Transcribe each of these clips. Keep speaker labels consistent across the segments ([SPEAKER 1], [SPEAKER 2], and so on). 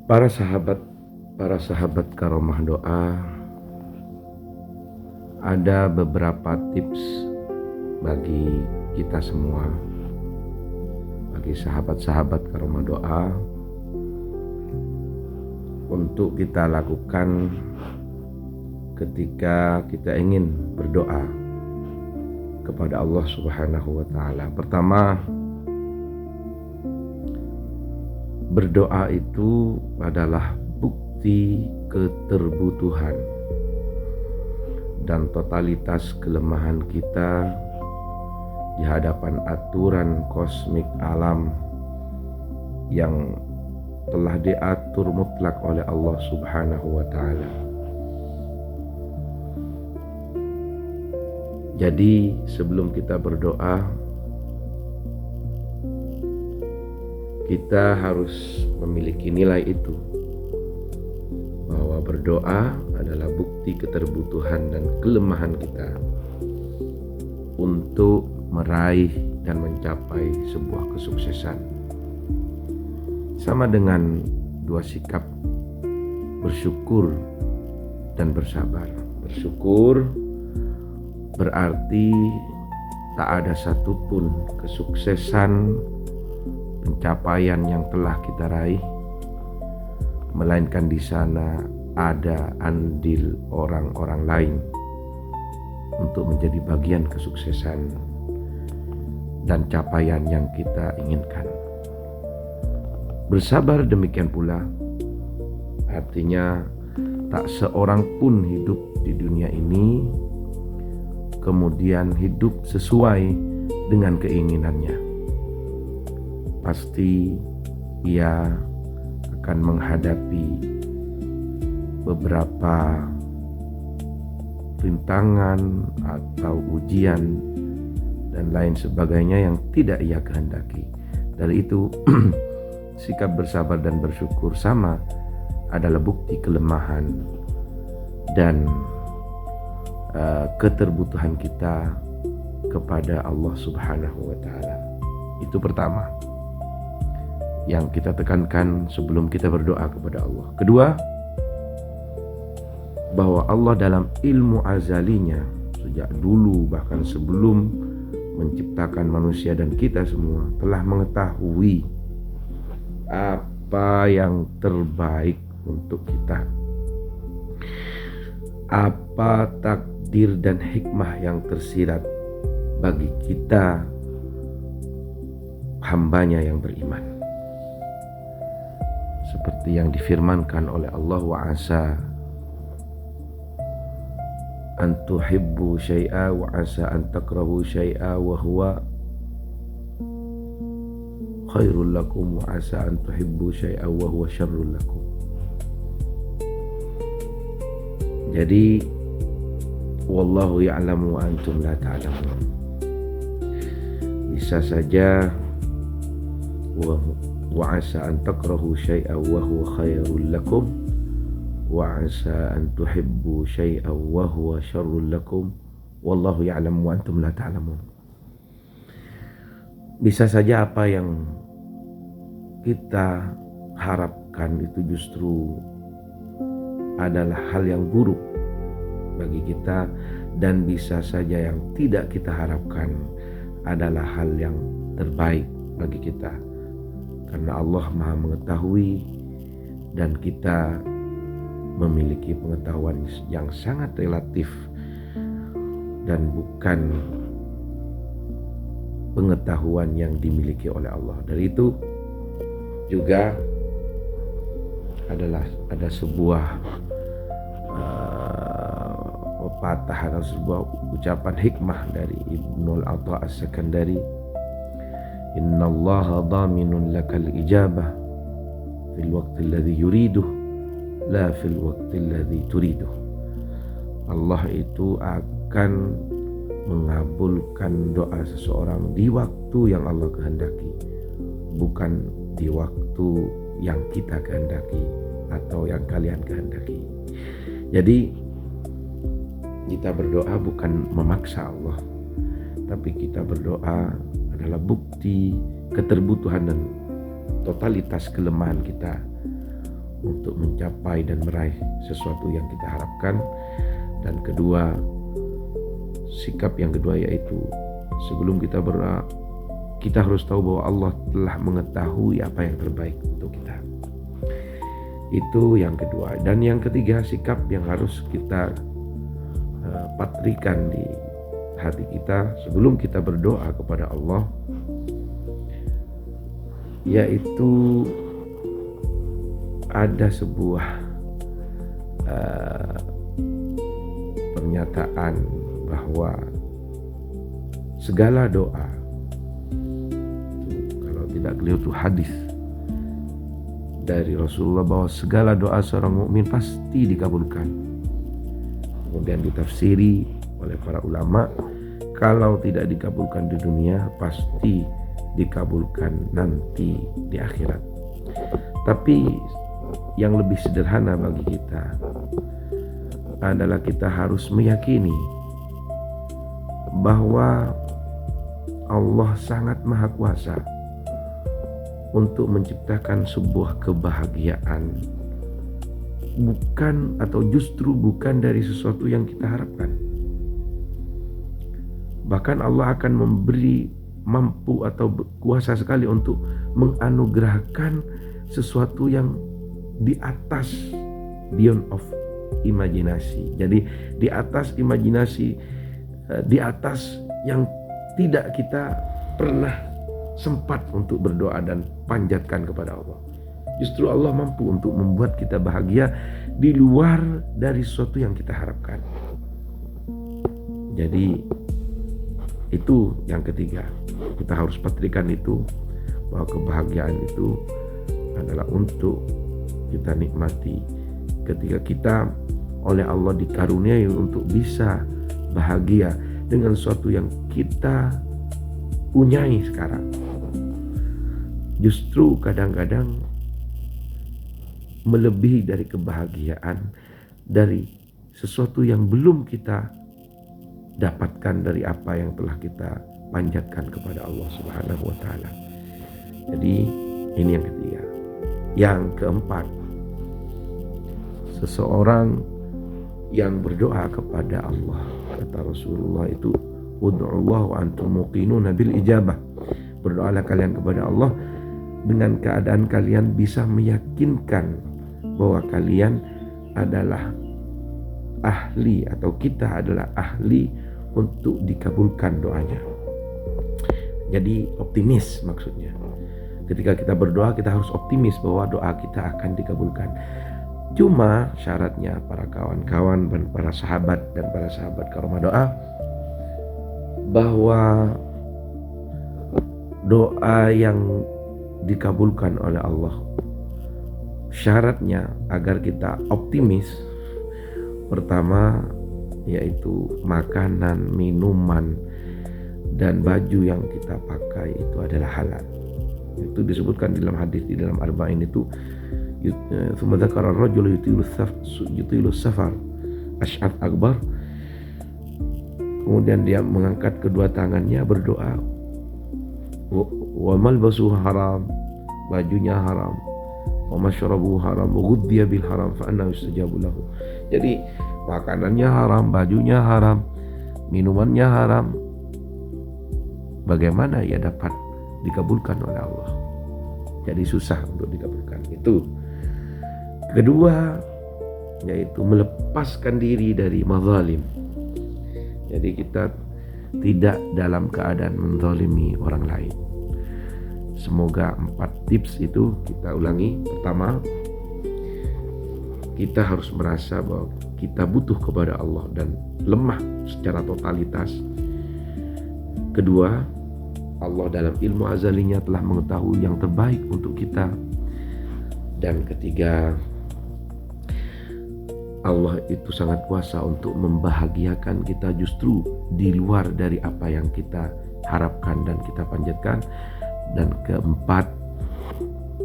[SPEAKER 1] Para sahabat, karomah doa, ada beberapa tips bagi kita semua, bagi sahabat-sahabat karomah doa, untuk kita lakukan ketika kita ingin berdoa kepada Allah Subhanahu wa Ta'ala. Pertama, berdoa itu adalah bukti keterbutuhan dan totalitas kelemahan kita di hadapan aturan kosmik alam yang telah diatur mutlak oleh Allah Subhanahu wa Ta'ala. Jadi sebelum kita berdoa, kita harus memiliki nilai itu, bahwa berdoa adalah bukti keterbutuhan dan kelemahan kita untuk meraih dan mencapai sebuah kesuksesan. Sama dengan dua sikap bersyukur dan bersabar. Bersyukur berarti tak ada satupun kesuksesan, pencapaian yang telah kita raih, melainkan di sana ada andil orang-orang lain untuk menjadi bagian kesuksesan dan capaian yang kita inginkan. Bersabar demikian pula artinya tak seorang pun hidup di dunia ini kemudian hidup sesuai dengan keinginannya. Pasti ia akan menghadapi beberapa rintangan atau ujian dan lain sebagainya yang tidak ia kehendaki. Dari itu sikap bersabar dan bersyukur sama adalah bukti kelemahan dan keterbutuhan kita kepada Allah Subhanahu wa Ta'ala. Itu pertama yang kita tekankan sebelum kita berdoa kepada Allah. Kedua, bahwa Allah dalam ilmu azalinya sejak dulu, bahkan sebelum menciptakan manusia dan kita semua, telah mengetahui apa yang terbaik untuk kita, apa takdir dan hikmah yang tersirat bagi kita hambanya yang beriman. Seperti yang difirmankan oleh Allah, wa asa an tuhibbu syai'a wa asa an takrahu syai'a wa huwa khairul lakum wa asa an tuhibbu syai'a wa huwa syarrul lakum. Jadi wallahu ya'lamu wa antum la ta'lamun. Bisa saja wa asa an takrahu syai'a wa huwa khairul lakum wa asa an tuhibbu syai'a wa huwa syarrul lakum wallahu ya'lamu wa antum la ta'lamun. Bisa saja apa yang kita harapkan itu justru adalah hal yang buruk bagi kita, dan bisa saja yang tidak kita harapkan adalah hal yang terbaik bagi kita, karena Allah Maha mengetahui dan kita memiliki pengetahuan yang sangat relatif dan bukan pengetahuan yang dimiliki oleh Allah. Dari itu juga ada sebuah pepatah atau sebuah ucapan hikmah dari Ibnul Atha As-Sakandari, innallaha dhaminun lakal ijabah fil waqti alladhi yuriduh la fil waqti alladhi turiduh. Allah itu akan mengabulkan doa seseorang di waktu yang Allah kehendaki, bukan di waktu yang kita kehendaki atau yang kalian kehendaki. Jadi kita berdoa bukan memaksa Allah, tapi kita berdoa adalah bukti keterbutuhan dan totalitas kelemahan kita untuk mencapai dan meraih sesuatu yang kita harapkan. Dan kedua, sikap yang kedua yaitu sebelum kita berdoa, kita harus tahu bahwa Allah telah mengetahui apa yang terbaik untuk kita. Itu yang kedua. Dan yang ketiga, sikap yang harus kita patrikan di hati kita sebelum kita berdoa kepada Allah, yaitu ada sebuah pernyataan bahwa segala doa, kalau tidak keliru itu hadis dari Rasulullah, bahwa segala doa seorang mukmin pasti dikabulkan. Kemudian ditafsiri oleh para ulama, kalau tidak dikabulkan di dunia pasti dikabulkan nanti di akhirat. Tapi yang lebih sederhana bagi kita adalah kita harus meyakini bahwa Allah sangat maha kuasa untuk menciptakan sebuah kebahagiaan, bukan atau justru bukan dari sesuatu yang kita harapkan. Bahkan Allah akan memberi mampu atau kuasa sekali untuk menganugerahkan sesuatu yang di atas, beyond of imajinasi. Jadi di atas imajinasi, di atas yang tidak kita pernah sempat untuk berdoa dan panjatkan kepada Allah. Justru Allah mampu untuk membuat kita bahagia di luar dari sesuatu yang kita harapkan. Jadi itu yang ketiga, kita harus pastikan itu, bahwa kebahagiaan itu adalah untuk kita nikmati ketika kita oleh Allah dikaruniai untuk bisa bahagia dengan sesuatu yang kita punyai sekarang. Justru kadang-kadang melebihi dari kebahagiaan dari sesuatu yang belum kita dapatkan dari apa yang telah kita panjatkan kepada Allah Subhanahu wa taala. Jadi ini yang ketiga. Yang keempat, seseorang yang berdoa kepada Allah, kata Rasulullah itu, ud'ullaha wa antum muqinuna bil ijabah. Berdoalah kalian kepada Allah dengan keadaan kalian bisa meyakinkan bahwa kalian adalah ahli, atau kita adalah ahli untuk dikabulkan doanya. Jadi optimis maksudnya. Ketika kita berdoa, kita harus optimis bahwa doa kita akan dikabulkan. Cuma syaratnya para kawan-kawan dan para sahabat karomah doa, bahwa doa yang dikabulkan oleh Allah, syaratnya agar kita optimis, pertama yaitu makanan, minuman, dan baju yang kita pakai itu adalah halal. Itu disebutkan dalam hadis di dalam Arba'in itu, tsumma dzakara ar-rajulu yutilu safar asy'ath akbar. Kemudian dia mengangkat kedua tangannya berdoa, wa malbasuhu haram, bajunya haram, wa mashrabuhu haram, wa ghudhiya bil haram, fa anna yustajabu lahu. Jadi makanannya haram, bajunya haram, minumannya haram, bagaimana ia dapat dikabulkan oleh Allah? Jadi susah untuk dikabulkan. Itu kedua, yaitu melepaskan diri dari mazalim. Jadi kita tidak dalam keadaan menzalimi orang lain. Semoga 4 tips itu kita ulangi. Pertama, kita harus merasa bahwa kita butuh kepada Allah dan lemah secara totalitas. Kedua, Allah dalam ilmu azalinya telah mengetahui yang terbaik untuk kita. Dan ketiga, Allah itu sangat kuasa untuk membahagiakan kita justru di luar dari apa yang kita harapkan dan kita panjatkan. Dan keempat,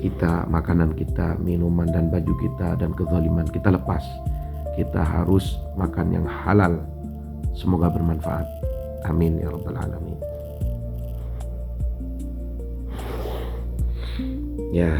[SPEAKER 1] kita, makanan kita, minuman dan baju kita dan kezaliman kita lepas. Kita harus makan yang halal. Semoga bermanfaat. Amin ya rabbal alamin. Ya.